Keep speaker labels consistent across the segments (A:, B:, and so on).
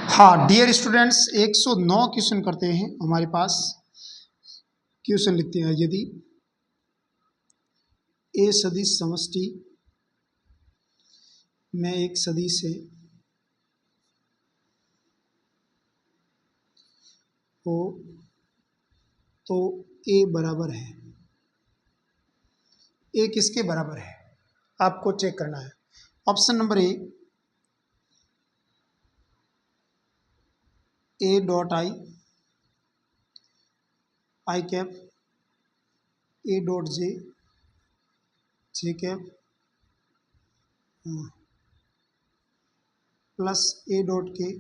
A: हाँ dear students, 109 question करते हैं हमारे पास। क्वेश्चन लिखते हैं, यदि ए सदिश समष्टि में एक सदिश है हो तो ए बराबर है। ए किसके बराबर है आपको चेक करना है। Option number A dot I cap, A dot J cap plus A dot के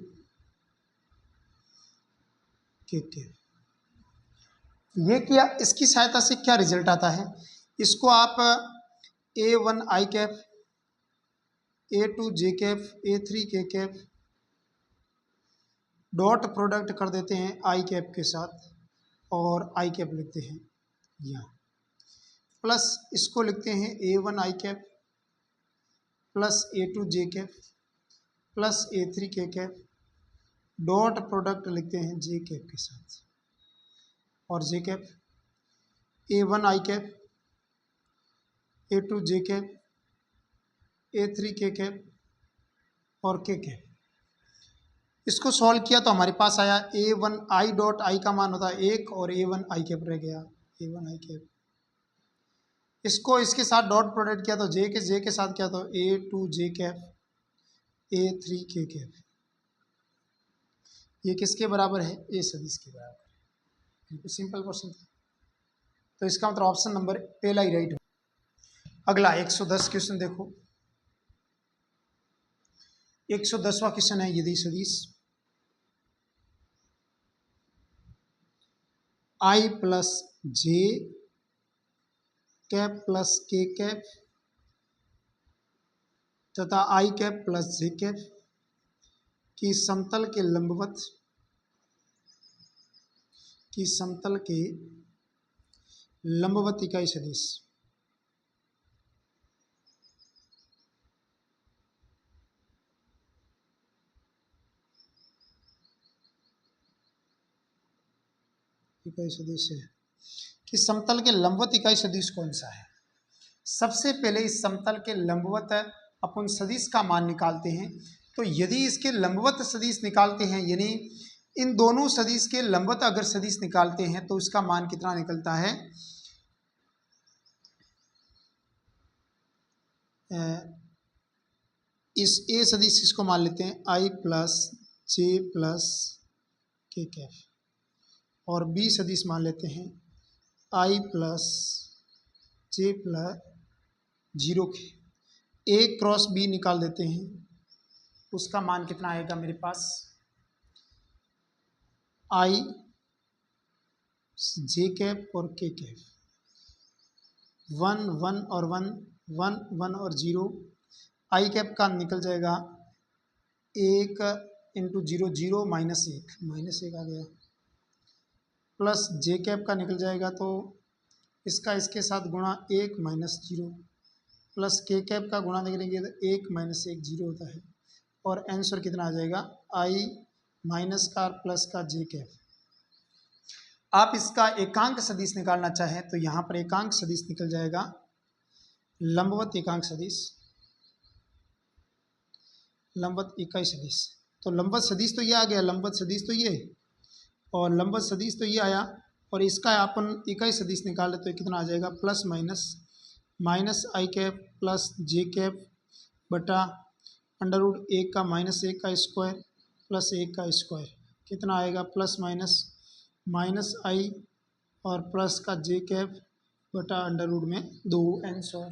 A: कैप। ये क्या, इसकी सहायता से क्या रिजल्ट आता है, इसको आप A1 आई कैप, A2 जे कैप, A3 के कैप डॉट प्रोडक्ट कर देते हैं आई कैप के साथ और आई कैप लिखते हैं यहाँ, प्लस इसको लिखते हैं A1 आई कैप प्लस A2 जे कैप प्लस A3 के कैप डॉट प्रोडक्ट लिखते हैं जे कैप के साथ और जे कैप, A1 आई कैप, A2 जे कैप, A3 के कैप और के कैप। इसको सॉल्व किया तो हमारे पास आया A1 आई डॉट आई का मान होता है 1 और A1 आई कैप रह गया A1 आई कैप। इसको इसके साथ डॉट प्रोडक्ट किया तो जे के साथ किया तो A2 जे कैप, A3 के कैप। ये किसके बराबर है, ए सदिश के बराबर है। बिल्कुल सिंपल क्वेश्चन था, तो इसका मतलब ऑप्शन नंबर पहला ही राइट हो। अगला 110 क्वेश्चन देखो। 110वां क्वेश्चन है, यदि सदिश आई प्लस जे कैप प्लस के कैप तथा आई कैप प्लस जे कैप की समतल के लंबवत इकाई सदिश इकाई सदिश है कि समतल के लंबवत इकाई सदिश कौन सा है। सबसे पहले इस समतल के लंबवत अपन सदिश का मान निकालते हैं। तो यदि इसके लंबवत सदिश निकालते हैं, यानी इन दोनों सदिश के लंबवत अगर सदिश निकालते हैं तो इसका मान कितना निकलता है, इस ए सदिश इसको मान लेते हैं आई प्लस जे प्लस के कैप और बी सदिश मान लेते हैं आई प्लस जे प्लस जीरो के। ए क्रॉस बी निकाल देते हैं, उसका मान कितना आएगा मेरे पास, आई जे कैप और के कैप 1 1 और 1 1 1 और 0। आई कैप का निकल जाएगा 1 इंटू 0 0 माइनस 1 आ गया, प्लस जे कैप का निकल जाएगा तो इसका इसके साथ गुणा 1 माइनस 0 प्लस के कैप का गुणा करेंगे तो 1 माइनस 1 0 होता है और आंसर कितना आ जाएगा आई माइनस का प्लस का जे कैप। आप इसका एकांक सदिश निकालना चाहें तो यहाँ पर एकांक सदिश निकल जाएगा लंबवत एकांक सदिश, लंबवत इकाई सदिश। तो लंबवत सदिश तो ये आ गया, लंबवत सदिश तो ये और लंबवत सदिश तो ये आया और इसका अपन इकाई सदिश निकाल ले तो कितना आ जाएगा प्लस माइनस आई कैप प्लस जे कैप बटा अंडर रूट 1 का माइनस 1 का स्क्वायर प्लस 1 का स्क्वायर कितना आएगा प्लस माइनस आई और प्लस का जे कैप बटा अंडर रूट में 2 आंसर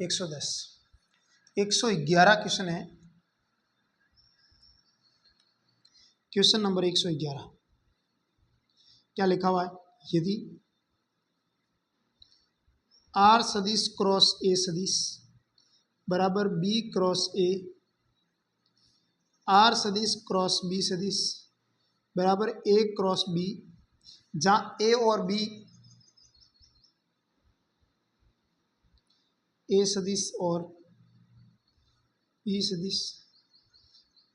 A: 110। 111 क्वेश्चन है, क्वेश्चन नंबर 111 क्या लिखा हुआ है, यदि आर सदिश क्रॉस ए सदिश बराबर बी क्रॉस ए, आर सदिश क्रॉस बी सदिश बराबर ए क्रॉस बी, जहाँ ए और बी ए सदिश और बी सदिश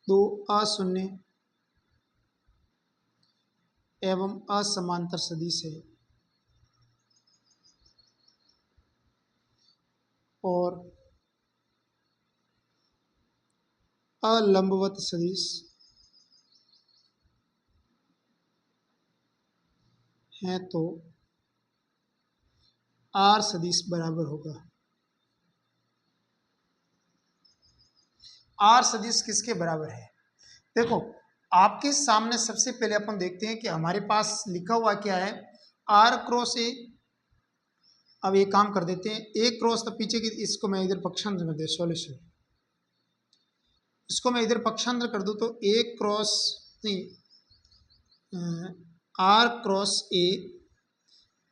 A: दो अशून्य एवं असमांतर सदिश है और अलंबवत सदिश है तो आर सदिश बराबर होगा। आर सदिश किसके बराबर है? देखो आपके सामने सबसे पहले अपन देखते हैं कि हमारे पास लिखा हुआ क्या है, आर क्रॉस ए। अब एक काम कर देते हैं, ए क्रॉस तो पीछे की, इसको मैं इधर पक्षांतर कर दे, सॉल्यूशन इसको मैं इधर पक्षांतर कर दूं तो ए क्रॉस नहीं, R cross A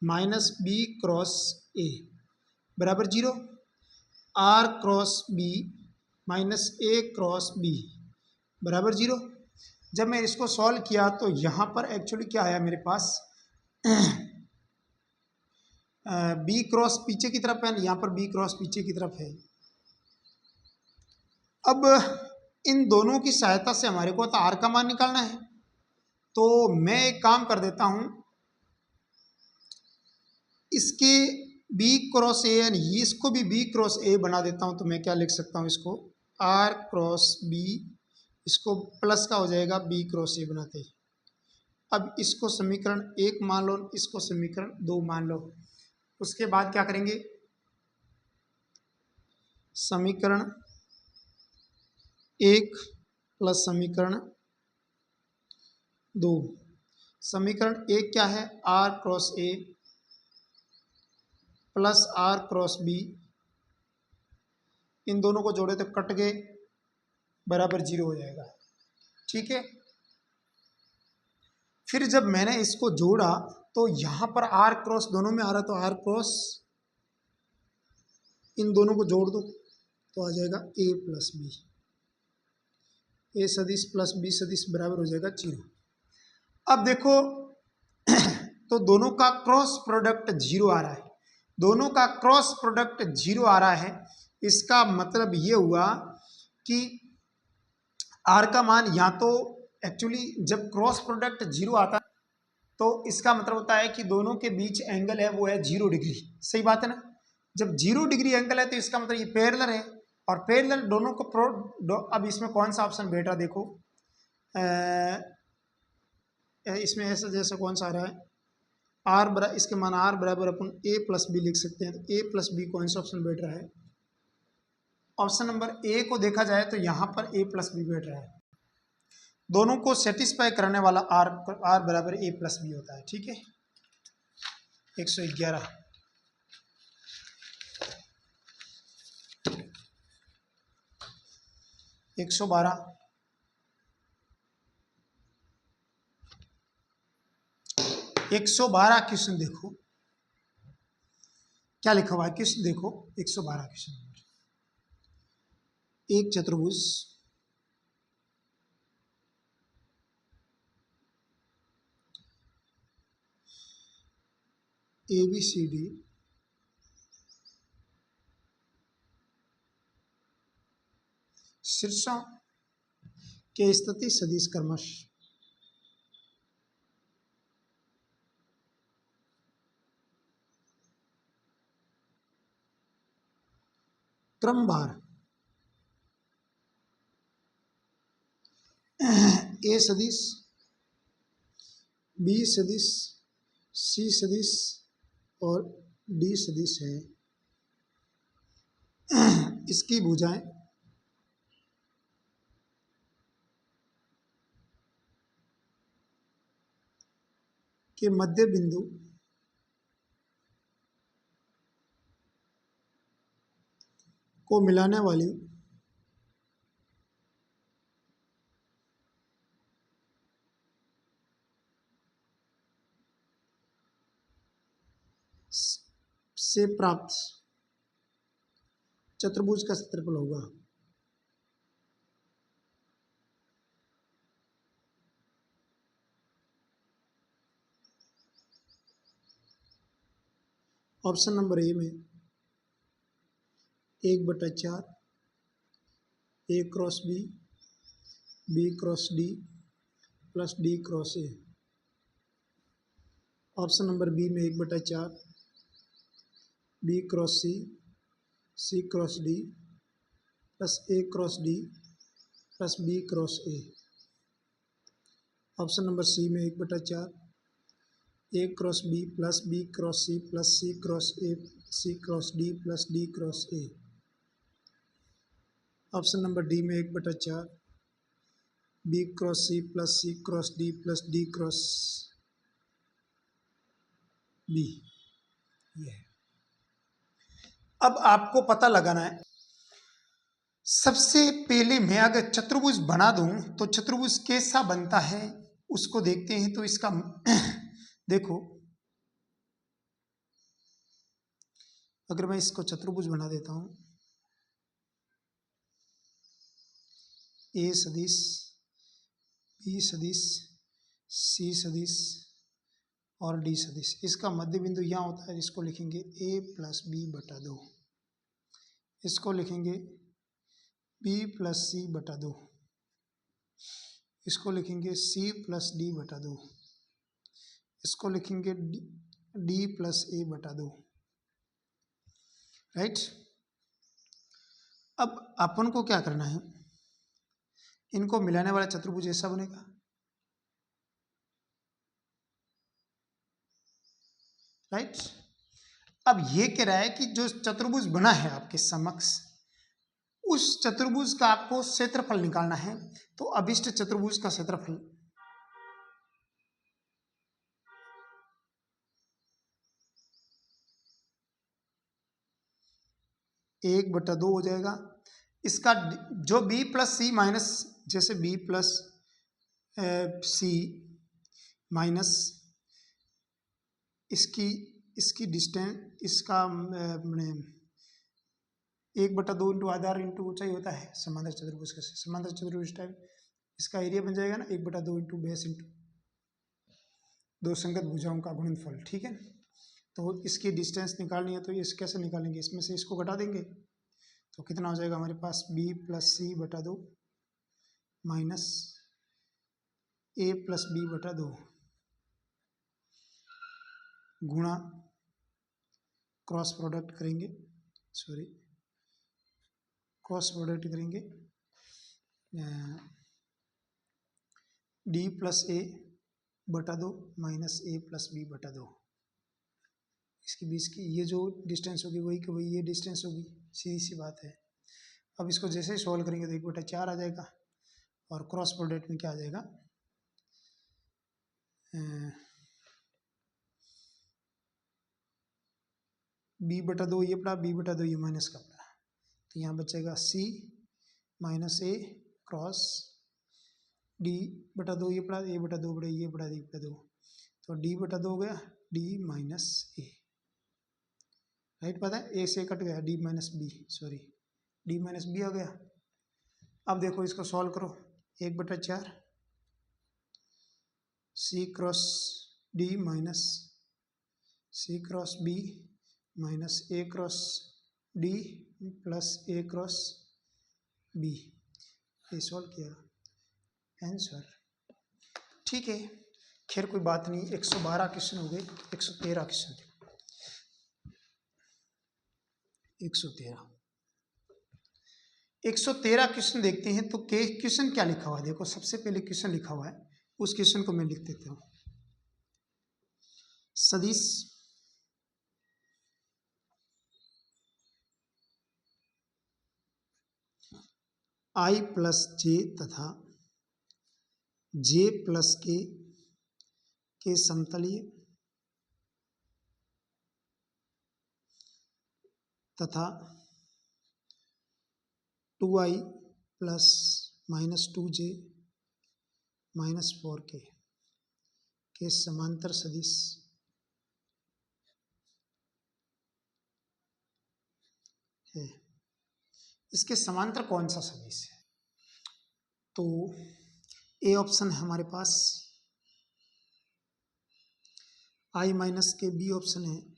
A: minus B cross A बराबर 0। R cross B minus A cross B बराबर 0। जब मैं इसको सॉल्व किया तो यहाँ पर एक्चुअली क्या आया मेरे पास, बी क्रॉस पीछे की तरफ है, यहाँ पर बी क्रॉस पीछे की तरफ है। अब इन दोनों की सहायता से हमारे को तो आर का मान निकालना है, तो मैं एक काम कर देता हूँ, इसके बी क्रॉस ए यानी इसको भी बी क्रॉस ए बना देता हूँ। तो मैं क्या लिख सकता हूँ, इसको आर क्रॉस बी, इसको प्लस का हो जाएगा बी क्रॉस ए बनाते ही। अब इसको समीकरण 1 मान लो, इसको समीकरण 2 मान लो। उसके बाद क्या करेंगे, समीकरण 1 प्लस समीकरण 2। समीकरण 1 क्या है, R cross A plus R cross B, इन दोनों को जोड़े तो कट गए, बराबर 0 हो जाएगा। ठीक है, फिर जब मैंने इसको जोड़ा तो यहाँ पर आर क्रॉस दोनों में आ रहा, तो आर क्रॉस इन दोनों को जोड़ दो तो आ जाएगा ए प्लस बी, ए सदिश प्लस बी सदिश बराबर हो जाएगा 0। अब देखो तो दोनों का क्रॉस प्रोडक्ट 0 आ रहा है, दोनों का क्रॉस प्रोडक्ट 0 आ रहा है। इसका मतलब ये हुआ कि आर का मान यहाँ तो एक्चुअली जब क्रॉस प्रोडक्ट 0 आता है तो इसका मतलब होता है कि दोनों के बीच एंगल है वो है 0 डिग्री। सही बात है ना, जब 0 डिग्री एंगल है तो इसका मतलब ये पैरेलल है, और पैरेलल दोनों को अब इसमें कौन सा ऑप्शन बैठ रहा देखो, इसमें ऐसा जैसा कौन सा आ रहा है, आर बराबर, इसके मान आर बराबर अपन ए प्लस बी लिख सकते हैं। तो ए प्लस बी कौन सा ऑप्शन बैठ रहा है, ऑप्शन नंबर ए को देखा जाए तो यहाँ पर ए प्लस बी बैठ रहा है। दोनों को सेटिस्फाई करने वाला आर बराबर ए प्लस बी होता है। ठीक है, 111 112 112 क्वेश्चन देखो क्या लिखा हुआ है, क्वेश्चन देखो 112 क्वेश्चन। एक चतुर्भुज ABCD शीर्षों के स्थिति सदिश क्रमश क्रमवार ए सदिश, बी सदिश, सी सदिश और डी सदिश है। इसकी भुजाएं के मध्य बिंदु को मिलाने वाली से प्राप्त चतुर्भुज का क्षेत्रफल होगा। ऑप्शन नंबर ए में 1/4 A cross B B cross D plus D cross A. Option number B में 1/4 B cross C cross D plus A cross D plus B cross A. Option number C में 1/4 A cross B plus B cross C plus C cross A C cross D plus D cross A. Option number D में 1/4 B cross C cross D plus D cross B. ये है। अब आपको पता लगाना है, सबसे पहले मैं अगर चतुर्भुज बना दूं तो चतुर्भुज कैसा बनता है उसको देखते हैं। तो इसका देखो, अगर मैं इसको चतुर्भुज बना देता हूं, ए सदिश बी सदिश सी सदिश और डी सदिश, इसका मध्य बिंदु यहाँ होता है, इसको लिखेंगे a प्लस बी बटा 2, इसको लिखेंगे b प्लस सी बटा 2, इसको लिखेंगे c प्लस डी बटा 2, इसको लिखेंगे d प्लस ए बटा 2। राइट। अब अपन को क्या करना है, इनको मिलाने वाला चतुर्भुज ऐसा बनेगा। राइट। अब ये कह रहा है कि जो चतुर्भुज बना है आपके समक्ष, उस चतुर्भुज का आपको क्षेत्रफल निकालना है। तो अभिष्ट चतुर्भुज का क्षेत्रफल 1/2 हो जाएगा। इसका जो b प्लस सी माइनस, जैसे b प्लस सी माइनस इसकी डिस्टेंस, इसका 1/2 इंटू आधार इंटू ऊंचाई होता है समांतर चतुर्भुज का। समांतर चतुर्भुज टाइप इसका एरिया बन जाएगा ना 1/2 इंटू बेस इंटू दो संगत भुजाओं का गुणनफल। ठीक है। तो इसकी डिस्टेंस निकालनी है, तो ये कैसे निकालेंगे, इसमें से इसको घटा देंगे तो कितना हो जाएगा हमारे पास b प्लस सी बटा 2 माइनस a प्लस बी बटा 2 गुणा क्रॉस प्रोडक्ट करेंगे, क्रॉस प्रोडक्ट करेंगे d प्लस ए बटा 2 माइनस a प्लस बी बटा 2। इसके बीच की ये जो डिस्टेंस होगी वही कि वही ये डिस्टेंस होगी, सीधी सी बात है। अब इसको जैसे ही सॉल्व करेंगे तो 1/4 आ जाएगा और क्रॉस प्रोडक्ट में क्या आ जाएगा, b/2 ये पड़ा, b/2 ये माइनस का पड़ा, तो यहाँ बचेगा c minus a cross d/2 ये पड़ा, a/2 बड़ा ये पड़ा d/2, तो d/2 हो गया d माइनस ए। राइट। पता है ए से कट गया, d minus B, sorry d minus B हो गया। अब देखो इसको सॉल्व करो, 1/4 c cross d minus c cross b minus a cross d plus a cross b, ये सॉल्व किया आंसर। ठीक है, खैर कोई बात नहीं। 112 क्वेश्चन हो गए, 113 क्वेश्चन, 113 क्वेश्चन देखते हैं। तो क्वेश्चन क्या लिखा हुआ है, देखो सबसे पहले क्वेश्चन लिखा हुआ है, उस क्वेश्चन को मैं लिख देता हूँ। सदिश i प्लस जे तथा j प्लस के समतलीय तथा 2i plus minus 2j minus 4k के समांतर सदिश है। इसके समांतर कौन सा सदिश है, तो ए ऑप्शन है हमारे पास i minus K, B option है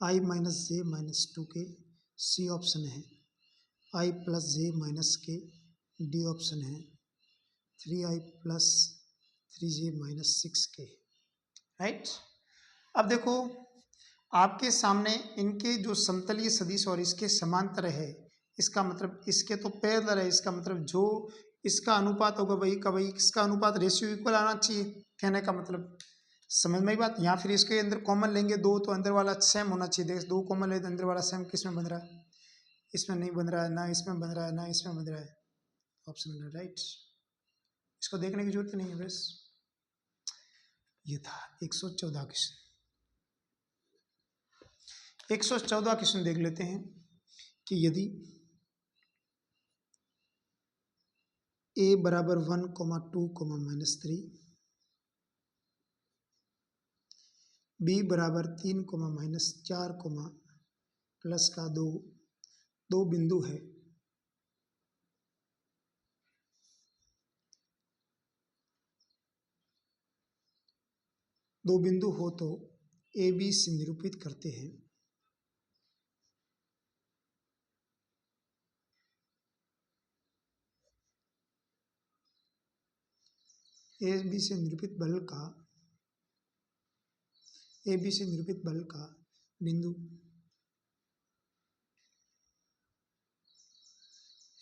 A: i minus J minus 2k, C option है i plus J minus K, D option है 3i plus 3j minus 6k, right. अब देखो आपके सामने इनके जो समतलीय सदिश और इसके समांतर है, इसका मतलब इसके तो पैरेलल है, इसका मतलब जो इसका अनुपात होगा वही का वही इसका अनुपात रेशियो इक्वल आना चाहिए, कहने का मतलब समझ में ही बात। या फिर इसके अंदर कॉमन लेंगे दो तो अंदर वाला सेम होना चाहिए। देख दो कॉमन ले तो अंदर वाला सेम किस में बन रहा है, इसमें नहीं बन रहा है, ना इसमें बन रहा है, ना इसमें बन रहा है। ऑप्शन राइट, इसको देखने की जरूरत नहीं है, बस ये था 114 क्वेश्चन। 114 क्वेश्चन देख लेते हैं कि यदि a बराबर 1, 2, -3, b बराबर 3, -4, प्लस का दो बिंदु है, दो बिंदु हो तो ए बी से निरूपित करते हैं। ए बी से निरूपित बल का बिंदु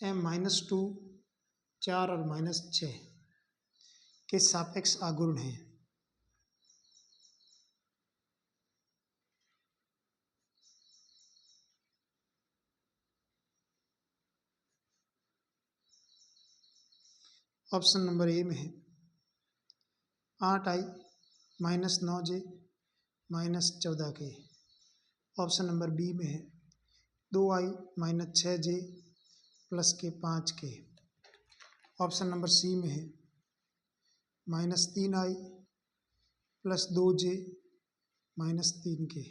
A: -2, 4 और -6 के सापेक्ष आघूर्ण है। ऑप्शन नंबर ए में है 8i -9j -14k। Option number B में है 2i -6j प्लस के 5k। ऑप्शन नंबर सी में है -3i plus 2j -3k।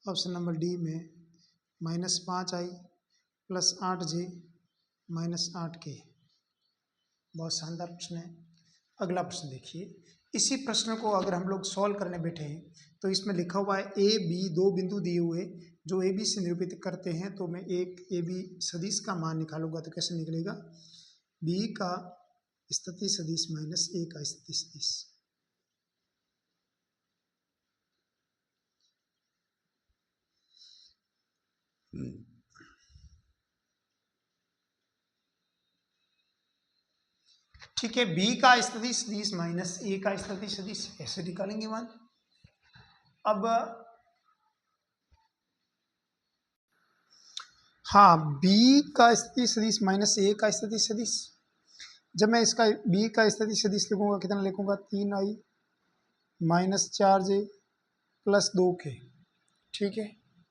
A: Option number D में -5i प्लस 8j -8k। बहुत शानदार प्रश्न है। अगला प्रश्न देखिए, इसी प्रश्न को अगर हम लोग सॉल्व करने बैठे हैं तो इसमें लिखा हुआ है ए बी, दो बिंदु दिए हुए जो ए बी से निरूपित करते हैं, तो मैं एक ए बी सदिश का मान निकालूंगा तो कैसे निकलेगा, बी का स्थिति सदिश माइनस ए का स्थिति सदिश। ठीक है, बी का स्थिति सदिश माइनस ए का स्थिति सदिश, ऐसे निकालेंगे मान। अब हाँ, बी का स्थिति सदिश माइनस ए का स्थिति सदिश, जब मैं इसका बी का स्थिति सदिश लिखूंगा कितना लिखूंगा, 3i -4j प्लस 2k। ठीक है,